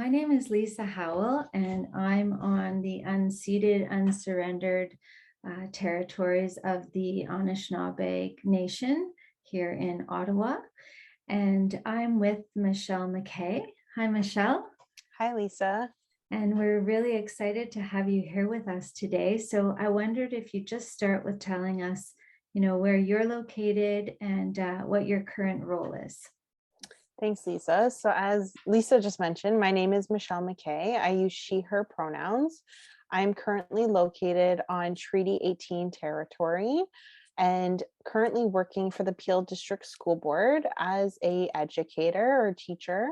My name is Lisa Howell, and I'm on the unceded, unsurrendered territories of the Anishinaabe Nation here in Ottawa. And I'm with Michelle McKay. Hi, Michelle. Hi, Lisa. And we're really excited to have you here with us today. So I wondered if you just start with telling us, where you're located and what your current role is. Thanks, Lisa. So as Lisa just mentioned, my name is Michelle McKay. I use she, her pronouns. I'm currently located on Treaty 18 territory and currently working for the Peel District School Board as a educator or teacher.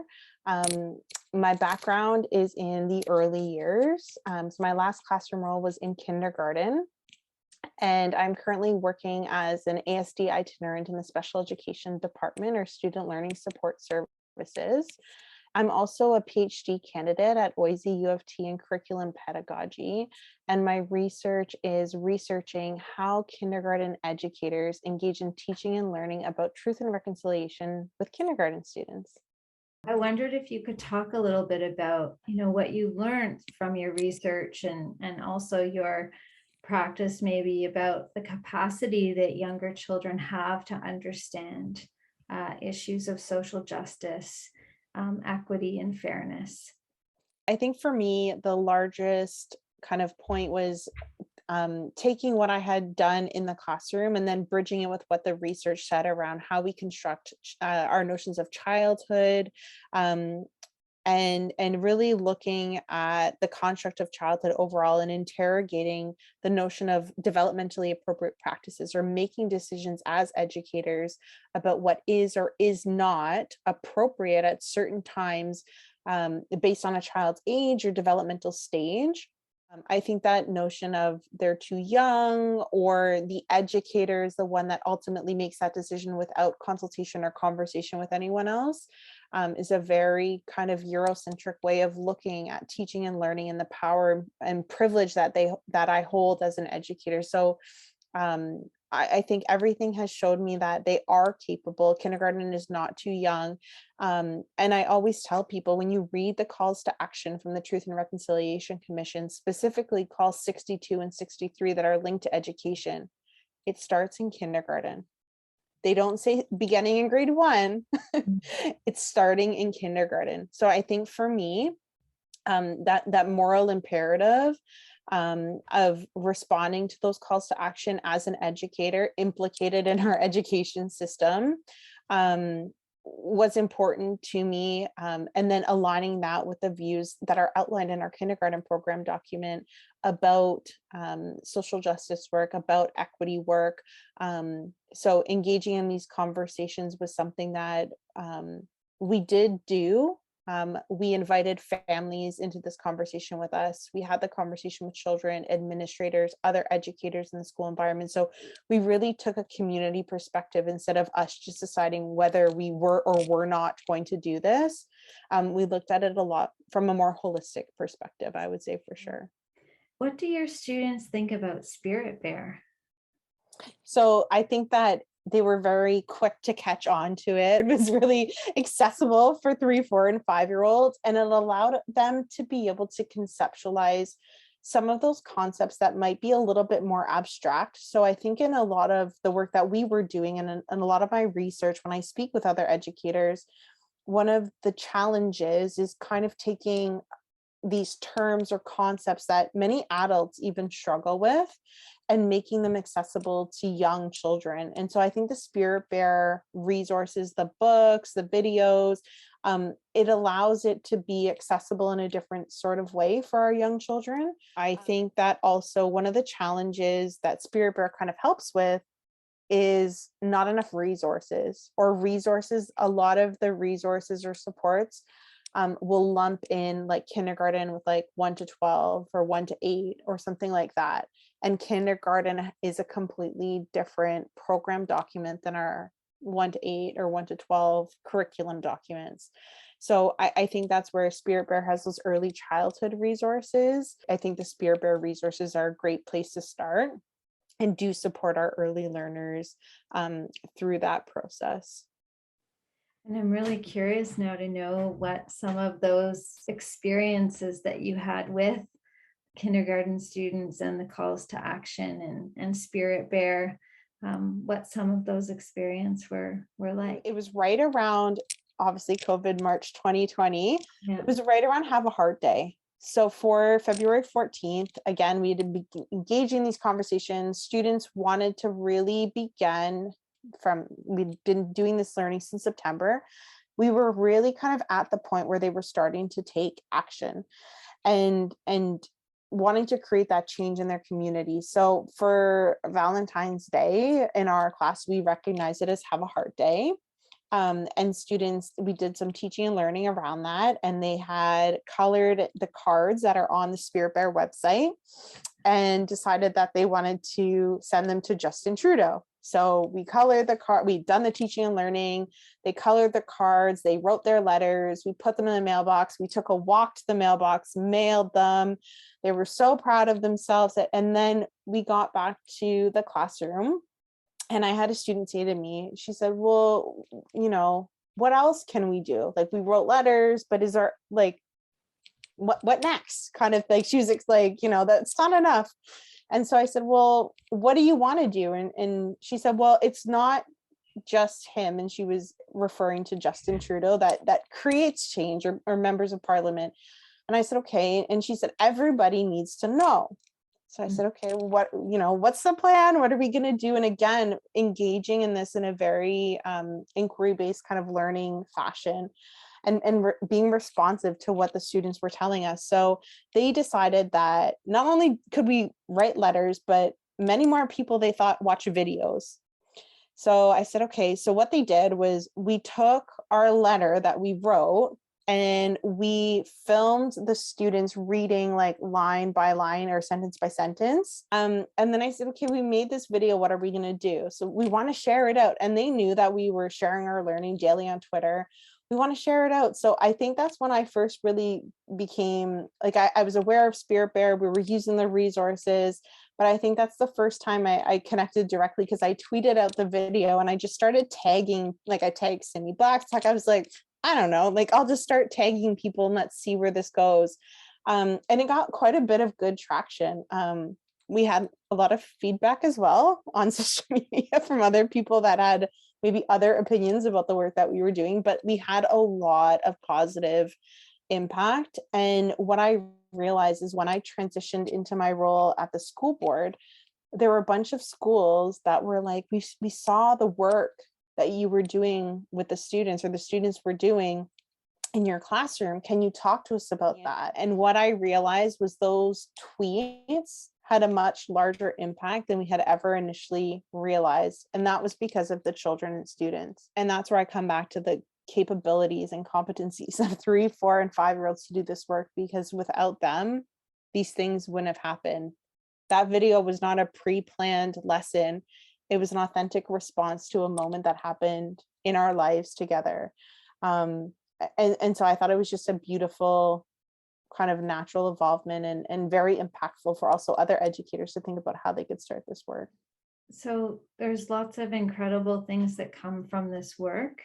My background is in the early years. So my last classroom role was in kindergarten. And I'm currently working as an ASD itinerant in the special education department or student learning support services. I'm also a PhD candidate at Boise U of T in curriculum pedagogy. And my research is researching how kindergarten educators engage in teaching and learning about truth and reconciliation with kindergarten students. I wondered if you could talk a little bit about, what you learned from your research and also your practice, maybe about the capacity that younger children have to understand issues of social justice, equity, and fairness. I think for me, the largest kind of point was taking what I had done in the classroom and then bridging it with what the research said around how we construct our notions of childhood, and really looking at the construct of childhood overall and interrogating the notion of developmentally appropriate practices or making decisions as educators about what is or is not appropriate at certain times based on a child's age or developmental stage. I think that notion of they're too young or the educator is the one that ultimately makes that decision without consultation or conversation with anyone else is a very kind of Eurocentric way of looking at teaching and learning and the power and privilege that I hold as an educator. So I think everything has showed me that they are capable. Kindergarten is not too young. And I always tell people when you read the calls to action from the Truth and Reconciliation Commission, specifically calls 62 and 63 that are linked to education, it starts in kindergarten. They don't say beginning in grade 1, it's starting in kindergarten. So I think for me, that moral imperative of responding to those calls to action as an educator implicated in our education system was important to me. And then aligning that with the views that are outlined in our kindergarten program document about social justice work, about equity work. So engaging in these conversations was something that we did do. We invited families into this conversation with us. We had the conversation with children, administrators, other educators in the school environment. So we really took a community perspective instead of us just deciding whether we were or were not going to do this. We looked at it a lot from a more holistic perspective, I would say, for sure. What do your students think about Spirit Bear? So I think that they were very quick to catch on to it. It was really accessible for 3, 4, and 5-year-olds, and it allowed them to be able to conceptualize some of those concepts that might be a little bit more abstract. So I think in a lot of the work that we were doing and a lot of my research, when I speak with other educators, one of the challenges is kind of taking these terms or concepts that many adults even struggle with and making them accessible to young children. And so I think the Spirit Bear resources, the books, the videos, it allows it to be accessible in a different sort of way for our young children. I think that also one of the challenges that Spirit Bear kind of helps with is not enough resources. A lot of the resources or supports will lump in like kindergarten with like 1 to 12 or 1 to 8 or something like that. And kindergarten is a completely different program document than our 1 to 8 or 1 to 12 curriculum documents. So I think that's where Spirit Bear has those early childhood resources. I think the Spirit Bear resources are a great place to start and do support our early learners through that process. And I'm really curious now to know what some of those experiences that you had with kindergarten students and the calls to action and Spirit Bear, what some of those experiences were like. It was right around, obviously, COVID, March 2020. Yeah. It was right around Have a Heart Day. So for February 14th, again, we had to be engaging these conversations. Students wanted to really begin we'd been doing this learning since September. We were really kind of at the point where they were starting to take action and wanting to create that change in their community. So for Valentine's Day in our class, we recognize it as Have a Heart Day. And students, we did some teaching and learning around that, and they had colored the cards that are on the Spirit Bear website and decided that they wanted to send them to Justin Trudeau. So we colored the card, we'd done the teaching and learning, they colored the cards, they wrote their letters, we put them in the mailbox, we took a walk to the mailbox, mailed them. They were so proud of themselves. And then we got back to the classroom, and I had a student say to me, she said, well, what else can we do? Like, we wrote letters, but is there like, what next? Kind of like, she was like, that's not enough. And so I said, well, what do you want to do? And she said, well, it's not just him. And she was referring to Justin Trudeau that creates change, or members of parliament. And I said, okay. And she said, everybody needs to know. So I said, okay, well, what's the plan? What are we going to do? And again, engaging in this in a very inquiry-based kind of learning fashion, and being responsive to what the students were telling us. So they decided that not only could we write letters, but many more people, they thought, watch videos. So I said, okay, so what they did was we took our letter that we wrote and we filmed the students reading like line by line or sentence by sentence. And then I said, okay, we made this video. What are we going to do? So we want to share it out. And they knew that we were sharing our learning daily on Twitter. We want to share it out. So I think that's when I first really became like, I was aware of Spirit Bear. We were using the resources, but I think that's the first time I connected directly, because I tweeted out the video and I just started tagging, like I tagged Cindy Blackstock. I was like, I don't know, like I'll just start tagging people and let's see where this goes. And it got quite a bit of good traction. We had a lot of feedback as well on social media from other people that had maybe other opinions about the work that we were doing, but we had a lot of positive impact. And what I realized is when I transitioned into my role at the school board, there were a bunch of schools that were like, we saw the work that you were doing with the students, or the students were doing in your classroom. Can you talk to us about that? And what I realized was those tweets had a much larger impact than we had ever initially realized. And that was because of the children and students. And that's where I come back to the capabilities and competencies of 3, 4, and 5-year-olds to do this work, because without them, these things wouldn't have happened. That video was not a pre-planned lesson. It was an authentic response to a moment that happened in our lives together. And so I thought it was just a beautiful kind of natural involvement, and very impactful for also other educators to think about how they could start this work. So there's lots of incredible things that come from this work,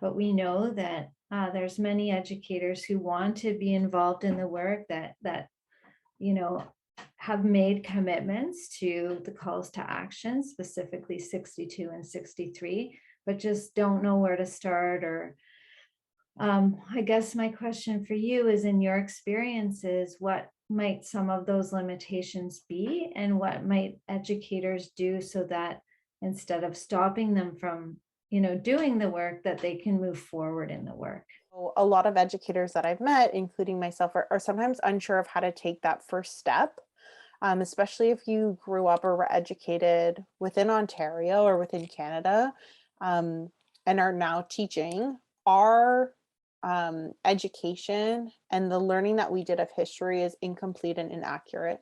but we know that there's many educators who want to be involved in the work, that have made commitments to the calls to action, specifically 62 and 63, but just don't know where to start. Or I guess my question for you is, in your experiences, what might some of those limitations be, and what might educators do so that instead of stopping them from doing the work, that they can move forward in the work? A lot of educators that I've met, including myself, are sometimes unsure of how to take that first step, especially if you grew up or were educated within Ontario or within Canada, and are now teaching. Our education and the learning that we did of history is incomplete and inaccurate,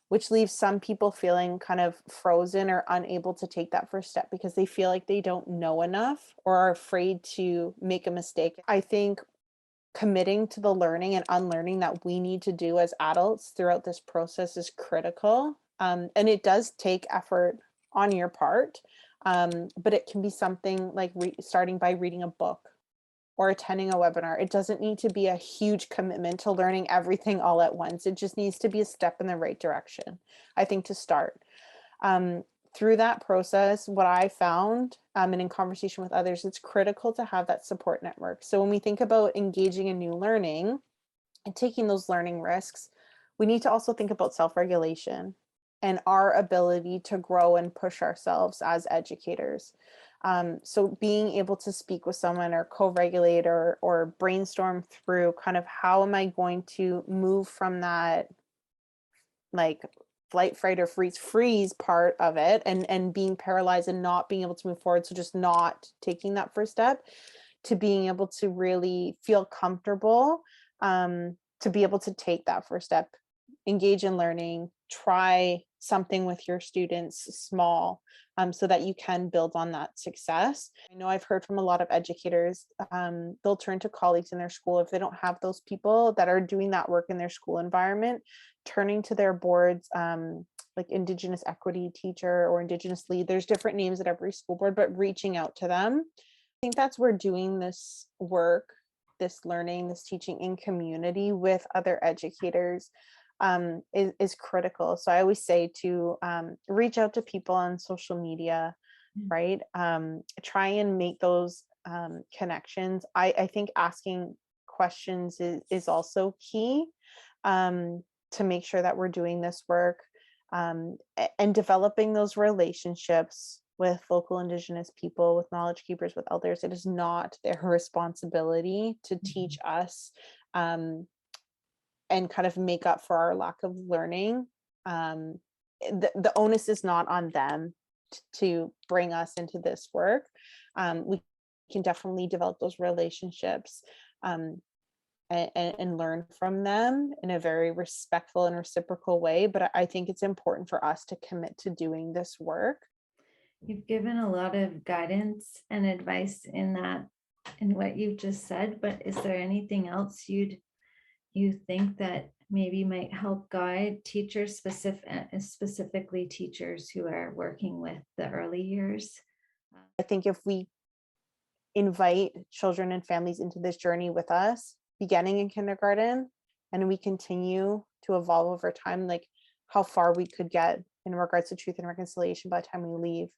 which leaves some people feeling kind of frozen or unable to take that first step because they feel like they don't know enough or are afraid to make a mistake. I think committing to the learning and unlearning that we need to do as adults throughout this process is critical. And it does take effort on your part. But it can be something like starting by reading a book or attending a webinar. It doesn't need to be a huge commitment to learning everything all at once. It just needs to be a step in the right direction, I think, to start. Through that process, what I found, and in conversation with others, it's critical to have that support network. So when we think about engaging in new learning and taking those learning risks, we need to also think about self-regulation and our ability to grow and push ourselves as educators. So being able to speak with someone or co-regulate or brainstorm through kind of how am I going to move from that like flight, fright, or freeze part of it, and being paralyzed and not being able to move forward. So just not taking that first step, to being able to really feel comfortable, to be able to take that first step, engage in learning, try something with your students small, so that you can build on that success. I know I've heard from a lot of educators, they'll turn to colleagues in their school if they don't have those people that are doing that work in their school environment, turning to their boards, like Indigenous equity teacher or Indigenous lead. There's different names at every school board, but reaching out to them. I think that's where doing this work, this learning, this teaching in community with other educators is critical. So I always say to reach out to people on social media, right? Try and make those connections. I think asking questions is also key, to make sure that we're doing this work, and developing those relationships with local Indigenous people, with knowledge keepers, with elders. It is not their responsibility to teach us and kind of make up for our lack of learning. The onus is not on them to bring us into this work. We can definitely develop those relationships, and learn from them in a very respectful and reciprocal way. But I think it's important for us to commit to doing this work. You've given a lot of guidance and advice in that, in what you've just said, but is there anything else you think that maybe might help guide teachers, specifically teachers who are working with the early years? I think if we invite children and families into this journey with us, beginning in kindergarten, and we continue to evolve over time, like how far we could get in regards to truth and reconciliation by the time we leave.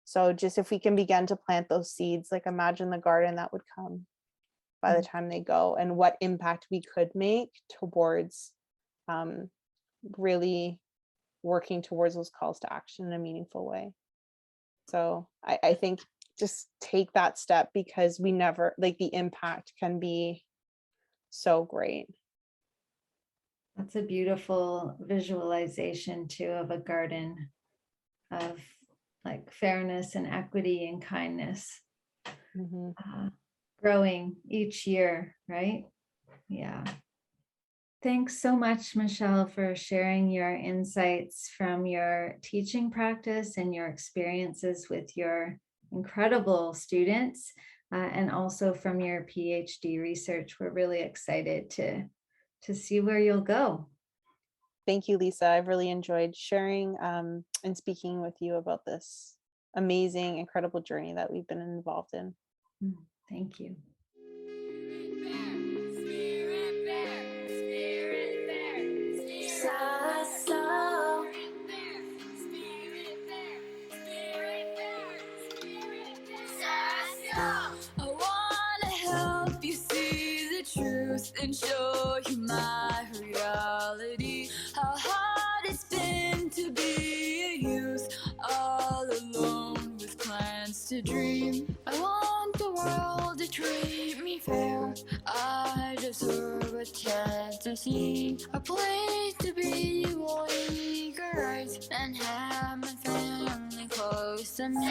So just if we can begin to plant those seeds, like imagine the garden that would come by the time they go, and what impact we could make towards really working towards those calls to action in a meaningful way. So I think just take that step, because we never, like, the impact can be so great. That's a beautiful visualization too of a garden of like fairness and equity and kindness, growing each year, right? Yeah. Thanks so much, Michelle, for sharing your insights from your teaching practice and your experiences with your incredible students, and also from your PhD research. We're really excited to see where you'll go. Thank you, Lisa. I've really enjoyed sharing and speaking with you about this amazing, incredible journey that we've been involved in. Thank you. And show you my reality, how hard it's been to be a youth, all alone with plans to dream. I want the world to treat me fair, I deserve a chance to see a place to be, more eager rights, and have my family close to me.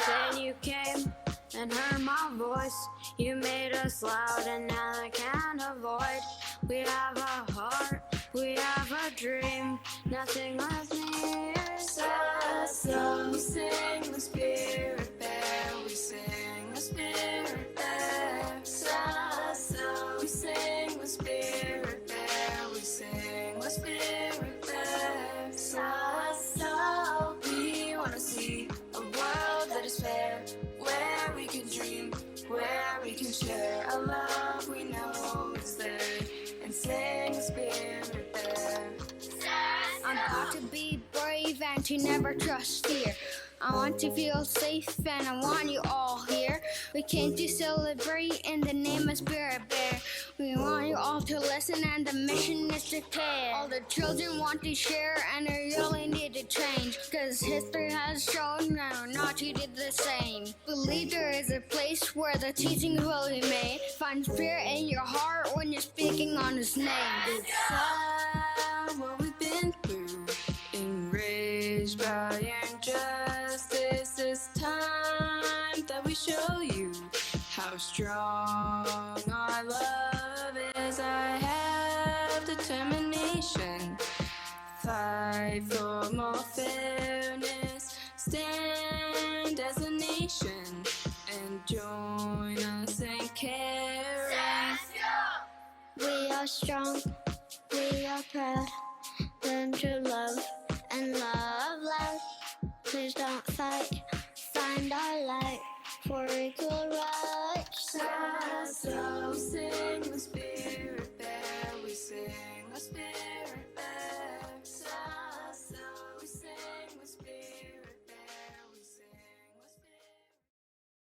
Then you came and heard my voice, you made us loud and now I can't avoid. We have a heart, we have a dream, nothing less nears us. So we sing the spirit there, we sing the spirit there. So we sing the spirit there, we sing the spirit there. So we wanna see a world can share a love we know is there, and sing the spirit there. I'm about to be brave and to never trust fear. I want to feel safe and I want you all here. We came to celebrate in the name of Spirit Bear. We want you all to listen and the mission is to care. All the children want to share and they really need to change, cause history has shown that we're not treated the same. Believe there is a place where the teaching will be made. Find spirit in your heart when you're speaking on his name. It's sad what we've been through, enraged by injustice. It's time that we show you how strong our love is. I have determination, fight for more fairness, stand as a nation, and join us in caring. We are strong, we are proud.